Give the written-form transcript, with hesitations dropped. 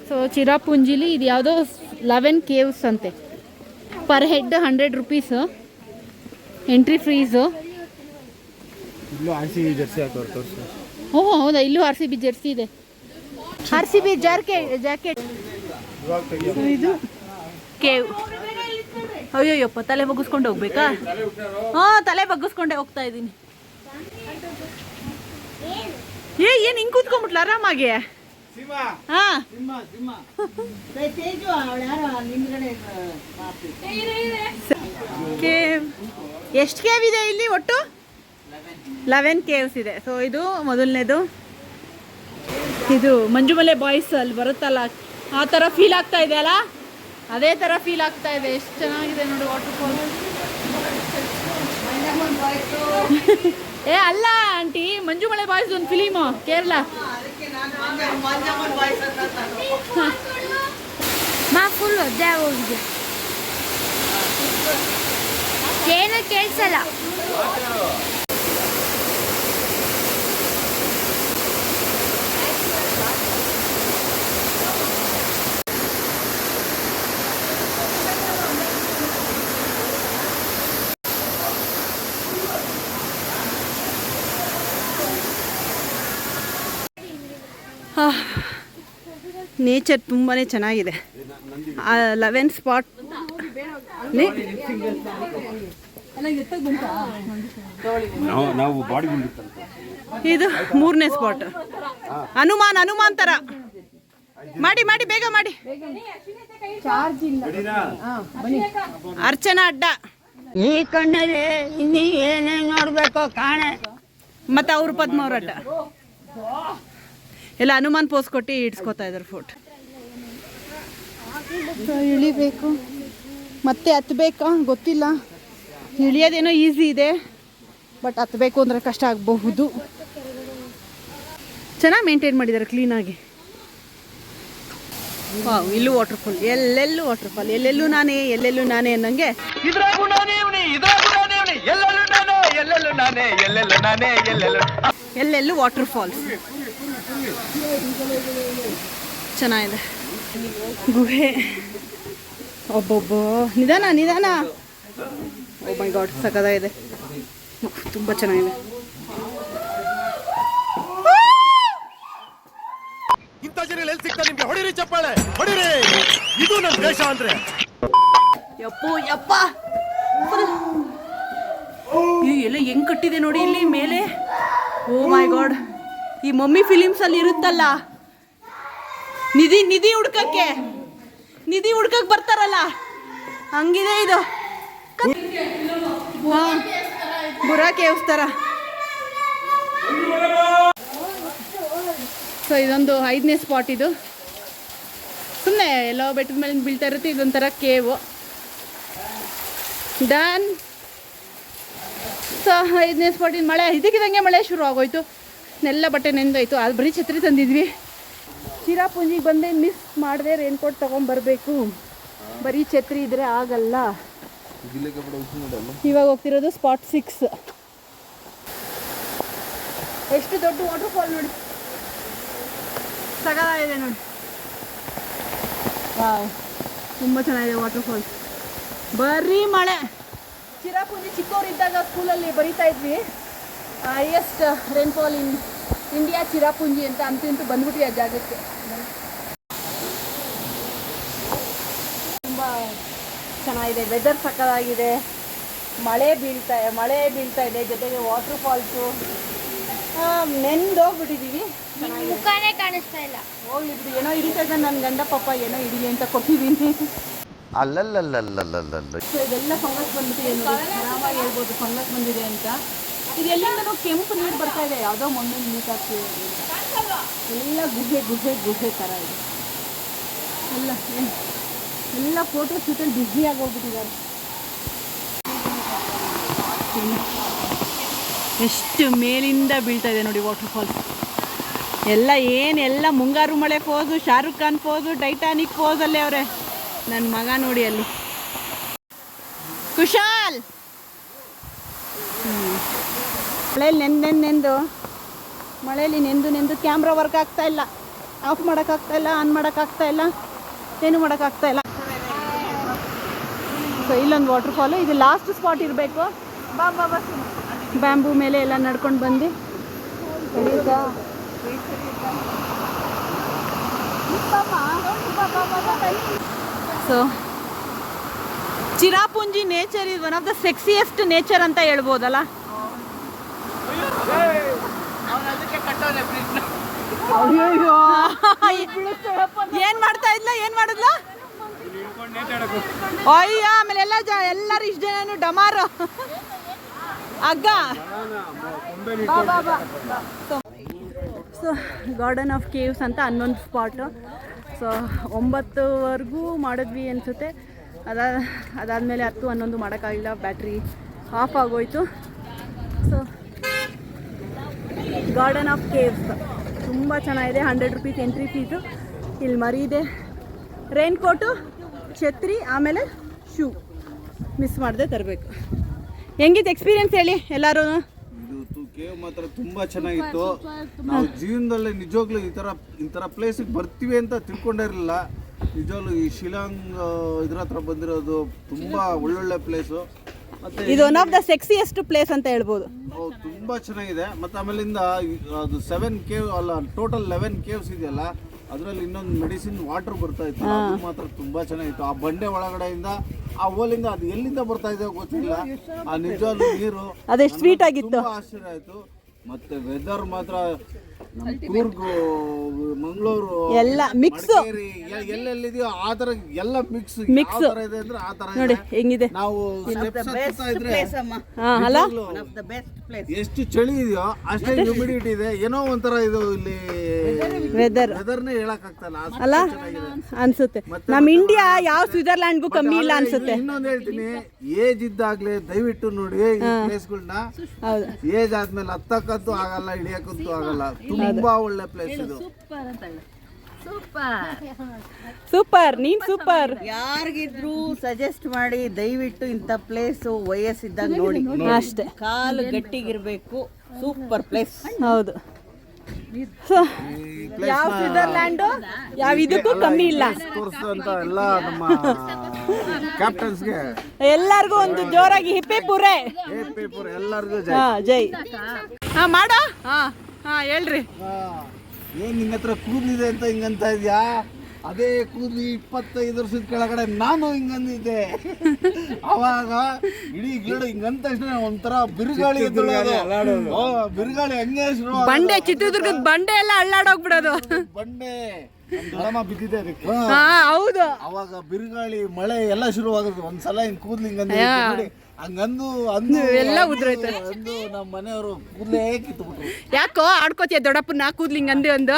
So ಚಿರಾಪುಂಜಿಲಿ ಇದು ಯಾವುದೋ 11 caves ಅಂತೆ. Per head 100 rupees entry fees. Oh ಹೌದಾ, ಇಲ್ಲೂ RCB ಜೆರ್ಸಿ ಇದೆ. RCB jacket. ಇದು ಕೇವ್. ಅಯ್ಯೋಯ್ಯಪ್ಪ, ತಲೆ ಬಗ್ಗಿಸ್ಕೊಂಡು ಹೋಗ್ಬೇಕಾ? ಹಾಂ, ತಲೆ ಬಗ್ಗಿಸ್ಕೊಂಡೆ ಹೋಗ್ತಾ ಇದ್ದೀನಿ. ಏನು ಹಿಂಗೆ ಕೂತ್ಕೊಂಡ್ಬಿಟ್ಲ ಆರಾಮಾಗಿ? ಹಾಂ, ಕೇವ್. ಎಷ್ಟು ಕೇವ್ ಇದೆ ಇಲ್ಲಿ ಒಟ್ಟು? 11 ಕೇವ್ಸ್ ಇದೆ. ಸೊ ಇದು ಮೊದಲನೇದು. ಇದು ಮಂಜುಮಲೆ ಬಾಯ್ಸ್ ಅಲ್ಲಿ ಬರುತ್ತಲ್ಲ, ಆ ಥರ ಫೀಲ್ ಆಗ್ತಾ ಇದೆ ಅಲ್ಲ, ಅದೇ ಥರ ಫೀಲ್ ಆಗ್ತಾ ಇದೆ. ಎಷ್ಟು ಚೆನ್ನಾಗಿದೆ ನೋಡಿ ವಾಟರ್ಫಾಲ್. ಏ ಅಲ್ಲ ಆಂಟಿ, ಮಂಜುಮಲೆ ಬಾಯ್ಸ್ ಒಂದು ಫಿಲಿಮು ಕೇರಳ. ಫುಲ್ ಒದ್ದೆ ಹೋಗಿದೆ, ಏನು ಕೇಳಿಸಲ್ಲ. ನೇಚರ್ ತುಂಬಾ ಚೆನ್ನಾಗಿದೆ. 11 ಸ್ಪಾಟ್. ಇದು 3ನೇ ಸ್ಪಾಟ್. ಹನುಮಾನ್ ತರ ಮಾಡಿ ಬೇಗ ಮಾಡಿ. ಅರ್ಚನಾ ಅಡ್ಡ. ಈ ಕಣ್ಣಲ್ಲಿ ಇನ್ನೀ ಏನೇನು ನೋಡ್ಬೇಕು ಕಾಣೆ. ಮತ್ತೆ ಅವ್ರು ಪದ್ಮವ್ರ ಅಡ್ಡ ಎಲ್ಲ ಹನುಮಾನ್ ಪೋಸ್ ಕೊಟ್ಟು ಇಡ್ಸ್ಕೊತಾ ಇದ್ದಾರೆ ಫೋಟೋ. ಇಳಿಬೇಕು, ಮತ್ತೆ ಹತ್ತಬೇಕಾ ಗೊತ್ತಿಲ್ಲ. ಇಳಿಯೋದೇನೋ ಈಸಿ ಇದೆ, ಬಟ್ ಹತ್ತಬೇಕು ಅಂದರೆ ಕಷ್ಟ ಆಗಬಹುದು. ಚೆನ್ನಾಗಿ ಮೇಂಟೈನ್ ಮಾಡಿದ್ದಾರೆ ಕ್ಲೀನಾಗಿ. ವಾವ್, ಇಲ್ಲೂ ವಾಟರ್ಫಾಲ್, ಎಲ್ಲೆಲ್ಲೂ ವಾಟರ್ಫಾಲ್, ಎಲ್ಲೆಲ್ಲೂ ನಾನೇ ಅನ್ನಂಗೆ. ಎಲ್ಲೆಲ್ಲೂ ವಾಟರ್ಫಾಲ್ಸ್ ಚೆನ್ನಾಗಿದೆ. ಗುಹೆ. ಒಬ್ಬೊಬ್ಬ ನಿಧಾನ. ಓ ಮೈ ಗಾಡ್, ಸಕ್ಕತ್ತಾಗಿದೆ, ತುಂಬ ಚೆನ್ನಾಗಿದೆ. ಇಂಥ ಜನ ಎಲ್ಲಿ ಸಿಗ್ತಾರೆ ನಿಮ್ಗೆ? ಹೊಡಿರಿ ಚಪ್ಪಾಳೆ, ಹೊಡಿರಿ. ಇದು ನಮ್ಮ ದೇಶ ಅಂದ್ರೆ. ಯಪ್ಪ ಎಲ್ಲ ಹೆಂಗ್ ಕಟ್ಟಿದೆ ನೋಡಿ ಇಲ್ಲಿ ಮೇಲೆ. ಓ ಮೈ ಗಾಡ್, ಈ ಮಮ್ಮಿ ಫಿಲಿಮ್ಸ್ ಅಲ್ಲಿ ಇರುತ್ತಲ್ಲ, ನಿಧಿ ಹುಡ್ಕಕ್ಕೆ ಬರ್ತಾರಲ್ಲ, ಹಂಗಿದೆ ಇದು. ಬುರಾ ಕೇವ್ಸ್ ಥರ. ಸೊ ಇದೊಂದು 5ನೇ ಸ್ಪಾಟ್. ಇದು ಸುಮ್ಮನೆ ಎಲ್ಲೋ ಬೆಟ್ಟದ ಮೇಲೆ ಬೀಳ್ತಾ ಇರುತ್ತೆ. ಇದೊಂಥರ ಕೇವು. ಡನ್. ಸೊ 5ನೇ ಸ್ಪಾಟಿನ ಮಳೆ ಇದಕ್ಕಿದಂಗೆ ಮಳೆ ಶುರು ಆಗೋಯ್ತು. ಎಲ್ಲ ಬಟ್ಟೆ ನೆಂದೋಯ್ತು. ಅದು ಬರೀ ಛತ್ರಿ ತಂದಿದ್ವಿ. ಚಿರಾಪುಂಜಿಗೆ ಬಂದೆ, ಮಿಸ್ ಮಾಡಿದೆ. ರೇನ್ಕೋಟ್ ತೊಗೊಂಬರ್ಬೇಕು. ಬರೀ ಛತ್ರಿ ಇದ್ರೆ ಆಗಲ್ಲ. ಇವಾಗ ಹೋಗ್ತಿರೋದು ಸ್ಪಾಟ್ 6. ಎಷ್ಟು ದೊಡ್ಡ ವಾಟರ್ಫಾಲ್ ನೋಡಿ, ಸಗದಾಗಿದೆ ನೋಡಿ. ವಾವ್, ತುಂಬ ಚೆನ್ನಾಗಿದೆ ವಾಟರ್ಫಾಲ್. ಬರೀ ಮಳೆ. ಚಿರಾಪುಂಜಿ ಚಿಕ್ಕವರಿದ್ದಾಗ ಸ್ಕೂಲಲ್ಲಿ ಬರೀತಾ ಇದ್ವಿ, highest rainfall in India Cherrapunji ಅಂತ. ಅಂತೂ ಬಂದ್ಬಿಟ್ವಿ ಆ ಜಾಗಕ್ಕೆ. ತುಂಬ ಚೆನ್ನಾಗಿದೆ, ವೆದರ್ ಸಕ್ಕತ್ತಾಗಿದೆ. ಮಳೆ ಬೀಳ್ತಾ ಇದೆ, ಜೊತೆಗೆ ವಾಟರ್ ಫಾಲ್ಸು. ನೆಂದೋಗ್ಬಿಟ್ಟಿದ್ದೀವಿ. ಮುಖಾನೇ ಕಾಣಿಸ್ತಾ ಇಲ್ಲ. ಹೋಗ್ಲಿ ಬಿಡಿ, ಏನೋ ಹಿಡಿತಾ ಇದ್ದ ನನ್ನ ಗಂಡ ಪಾಪ, ಏನೋ ಹಿಡಿಲಿ ಅಂತ ಕೊಟ್ಟಿದ್ದೀನಿ. ಇದೆಲ್ಲ ಫಂಗಸ್ ಬಂದ್ಬಿಟ್ಟಿದೆ ನೋಡಿ, ಆರಾಮಾಗಿ ಹೇಳ್ಬೋದು ಫಂಗಸ್ ಬಂದಿದೆ ಅಂತ. ಇದು ಎಲ್ಲಿಂದನೂ ಕೆಂಪು ನೀರು ಬರ್ತಾ ಇದೆ, ಯಾವುದೋ ಮಣ್ಣಿನ ನೀರು ಹಾಕ್ತಿದೆ. ಎಲ್ಲ ಗುಹೆ ಥರ ಇದೆ. ಎಲ್ಲ ಫೋಟೋ ಶೂಟಲ್ಲಿ ಬ್ಯುಸಿಯಾಗಿ ಹೋಗ್ಬಿಟ್ಟಿದ್ದಾರೆ. ಎಷ್ಟು ಮೇಲಿಂದ ಬೀಳ್ತಾ ಇದೆ ನೋಡಿ ವಾಟರ್ಫಾಲ್ಸ್. ಎಲ್ಲ Mungaru Male pose, Shahrukh Khan pose, Titanic ಪೋಸಲ್ಲೇ ಅವರೇ. ನನ್ನ ಮಗ ನೋಡಿ ಅಲ್ಲಿ ಕುಶಾಲ್. ಮಳೆಯಲ್ಲಿ ನೆಂದು ಕ್ಯಾಮ್ರಾ ವರ್ಕ್ ಆಗ್ತಾ ಇಲ್ಲ. ಆಫ್ ಮಾಡೋಕ್ಕಾಗ್ತಾ ಇಲ್ಲ, ಆನ್ ಮಾಡೋಕ್ಕಾಗ್ತಾ ಇಲ್ಲ, ಏನು ಮಾಡೋಕ್ಕಾಗ್ತಾ ಇಲ್ಲ. ಸೊ ಇಲ್ಲೊಂದು ವಾಟರ್ಫಾಲು, ಇದು ಲಾಸ್ಟ್ ಸ್ಪಾಟ್ ಇರಬೇಕು. ಬ್ಯಾಂಬೂ ಮೇಲೆ ಎಲ್ಲ ನಡ್ಕೊಂಡು ಬಂದು so Cherrapunji nature is one of the sexiest nature ಅಂತ ಹೇಳ್ಬೋದಲ್ಲ. ಏನ್ ಮಾಡ್ತಾ ಇದ್ಲ, ಏನ್ ಮಾಡಿದ್ಲ? ಅಯ್ಯ, ಆಮೇಲೆ ಎಲ್ಲರೂ ಇಷ್ಟು ಜನನು ಡಮಾರು ಅಗ್ಗ. ಸೊ ಗಾರ್ಡನ್ ಆಫ್ ಕೇವ್ಸ್ ಅಂತ ಹನ್ನೊಂದು ಸ್ಪಾಟು. ಸೊ 9ವರೆಗೂ ಮಾಡಿದ್ವಿ ಅನಿಸುತ್ತೆ. ಅದಾದಮೇಲೆ 10, 11 ಮಾಡೋಕ್ಕಾಗಿಲ್ಲ, ಬ್ಯಾಟ್ರಿ ಆಫ್ ಆಗೋಯ್ತು. ಸೊ ಗಾರ್ಡನ್ ಆಫ್ ಕೇವ್ಸ್ ತುಂಬ ಚೆನ್ನಾಗಿದೆ. 100 ರೂಪೀಸ್ ಎಂಟ್ರಿ ಫೀಸು. ಇಲ್ಲಿ ಮರಿ ಇದೆ, ರೈನ್ ಕೋಟು, ಛತ್ರಿ, ಆಮೇಲೆ ಶೂ ಮಿಸ್ ಮಾಡದೆ ತರಬೇಕು. ಹೆಂಗಿತ್ತು ಎಕ್ಸ್ಪೀರಿಯನ್ಸ್ ಹೇಳಿ ಎಲ್ಲರೂ? ಇದು ಕೇವ್ ಮಾತ್ರ ತುಂಬಾ ಚೆನ್ನಾಗಿತ್ತು. ನಾವು ಜೀವನದಲ್ಲಿ ನಿಜವಾಗ್ಲೂ ಈ ಥರ ಪ್ಲೇಸಿಗೆ ಬರ್ತೀವಿ ಅಂತ ತಿಳ್ಕೊಂಡೇ ಇರಲಿಲ್ಲ. ನಿಜವಾಗ್ಲೂ ಈ ಶಿಲಾಂಗ್ ಇದ್ರ ಹತ್ರ ಬಂದಿರೋದು ತುಂಬಾ ಒಳ್ಳೊಳ್ಳೆ ಪ್ಲೇಸು. ಮತ್ತೆ ಇದು ಒನ್ ಆಫ್ ದ ಸೆಕ್ಸಿಯೆಸ್ಟ್ ಪ್ಲೇಸ್ ಅಂತ ಹೇಳ್ಬೋದು. ತುಂಬಾ ಚೆನ್ನಾಗಿದೆ. ಮತ್ತೆ ಆಮೇಲಿಂದ ಅದು 7 ಕೇವ್ ಅಲ್ಲ, ಟೋಟಲ್ 11 ಕೇವ್ಸ್ ಇದೆಯಲ್ಲ, ಅದರಲ್ಲಿ ಇನ್ನೊಂದು ಮೆಡಿಸಿನ್ ವಾಟರ್ ಬರ್ತಾ ಇತ್ತು. ಅದು ಮಾತ್ರ ತುಂಬಾ ಚೆನ್ನಾಗಿತ್ತು. ಆ ಬಂಡೆ ಒಳಗಡೆಯಿಂದ ಆ ಓಲಿಂದ ಅದು ಎಲ್ಲಿಂದ ಬರ್ತಾ ಇದೆ ಗೊತ್ತಿಲ್ಲ. ಆ ನಿಜವಾಗ್ಲೂ ನೀರು ಅದೆಷ್ಟು ಸ್ವೀಟ್ ಆಗಿತ್ತು, ಆಶ್ಚರ್ಯ ಆಯ್ತು. ಮತ್ತೆ ವೆದರ್ ಮಾತ್ರ ನಮ್ಮ ಕೂರ್ಗು, ಮಂಗಳೂರು ಎಲ್ಲ ಮಿಕ್ಸ್, ಎಲ್ಲೆಲ್ಲಿದೆಯೋ ಆ ತರ ಎಲ್ಲ ಮಿಕ್ಸ್ ಇದೆ ಅಂದ್ರೆ ಆ ತರ ನೋಡಿ ಹೆಂಗಿದೆ. ನಾವು steps ಹತ್ತುತ್ತಾ ಇದ್ರೆ ಅಲ್ಲ, ಎಷ್ಟು ಚಳಿ ಇದೆಯೋ ಅಷ್ಟೇ ಹ್ಯೂಮಿಡಿಟಿ ಇದೆ. ಏನೋ ಒಂಥರ ಇದು ಇಲ್ಲಿ ವೆದರ್ನೇ ಹೇಳಕ್ ಆಗ್ತಲ್ಲ ಅಲ್ಲ ಅನ್ಸುತ್ತೆ. ನಮ್ಮ ಇಂಡಿಯಾ ಯಾವ ಸ್ವಿಟ್ಜರ್ಲ್ಯಾಂಡ್ಗೂ ಕಮ್ಮಿ ಇಲ್ಲ ಅನ್ಸುತ್ತೆ. ಇನ್ನೊಂದು ಹೇಳ್ತೀನಿ, ಏಜ್ ಇದ್ದಾಗ್ಲೇ ದಯವಿಟ್ಟು ನೋಡಿ ಈ ಪ್ಲೇಸ್ಗಳನ್ನ. ಹೌದು, ಏಜ್ ಆದ್ಮೇಲೆ ಹತ್ತಕ್ಕಂತೂ ಆಗಲ್ಲ, ಹಿಡಿಯಕ್ಕಂತೂ ಆಗಲ್ಲ. ತುಂಬಾ ಒಳ್ಳೆ ಪ್ಲೇಸ್ ಇದು. ಸೂಪರ್, ನೀನ್ ಸೂಪರ್. ಯಾರಿಗಿದ್ರು ಸಜೆಸ್ಟ್ ಮಾಡಿ ದಯವಿಟ್ಟು ಇಂಥ ಪ್ಲೇಸ್ ವಯಸ್ಸಿದ್ದಾಗ ನೋಡಿ. ಅಷ್ಟೇ, ಕಾಲು ಗಟ್ಟಿಗಿರ್ಬೇಕು. Super place. ಹೌದು. ಯಾವ ಸ್ವಿಟ್ಜರ್ಲ್ಯಾಂಡು ಯಾವ ಇದಕ್ಕೂ ಕಮ್ಮಿ ಇಲ್ಲ. ತೋರಿಸಿದಂತ ಎಲ್ಲ ನಮ್ಮ ಕ್ಯಾಪ್ಟನ್ಸ್ಗೆ ಎಲ್ಲರಿಗೂ ಒಂದು ಜೋರಾಗಿ ಹಿಪ್ಪೆ ಪೂರೆ ಎಲ್ಲರಿಗೂ ಜೈ. ಹಾ ಮಾಡೋ. ಹಾ ಹೇಳ್ರಿ. ಏನ್ ನಿನ್ನ ಹತ್ರ ಕೂದಲಿದೆ ಅಂತ ಹಿಂಗಂತ ಇದ್ಯಾ? ಅದೇ ಕೂದಲು 25 ವರ್ಷದ ಕೆಳಗಡೆ ನಾನು ಹಿಂಗಂದಿದ್ದೆ. ಅವಾಗ ಇಡೀ ಗಿಡ ಹಿಂಗಂದ ತಕ್ಷಣ ಒಂಥರ ಬಿರುಗಾಳಿ ಬಿರುಗಾಳಿ ಹಂಗೆ ಶುರು. ಬಂಡೆ, ಚಿತ್ರದುರ್ಗದ ಬಂಡೆ ಎಲ್ಲ ಅಳ್ಳಾಡೋಗ್ಬಿಡೋದು. ಬಂಡೆ ಬಿದ್ದಿದೆ ಅದಕ್ಕೆ. ಹೌದು, ಅವಾಗ ಬಿರುಗಾಳಿ ಮಳೆ ಎಲ್ಲ ಶುರುವಾಗುತ್ತೆ. ಒಂದ್ಸಲ ಹಿಂಗ್ ಕೂದ್ಲು ಹಿಂಗಂದು ಹಂಗಂದು ಎಲ್ಲ ಉದ್ರೋಯ್ತು. ಅಂದು ನಮ್ಮ ಮನೆಯವರು ಕೂದಲೇ ಕಿತ್ಬಿಟ್ರು. ಯಾಕೋ ಆಡ್ಕೋತಿಯ ದೊಡ್ಡಪ್ಪನ ಕೂದ್ಲಿಂಗ್ ಅಂದೆ ಒಂದು.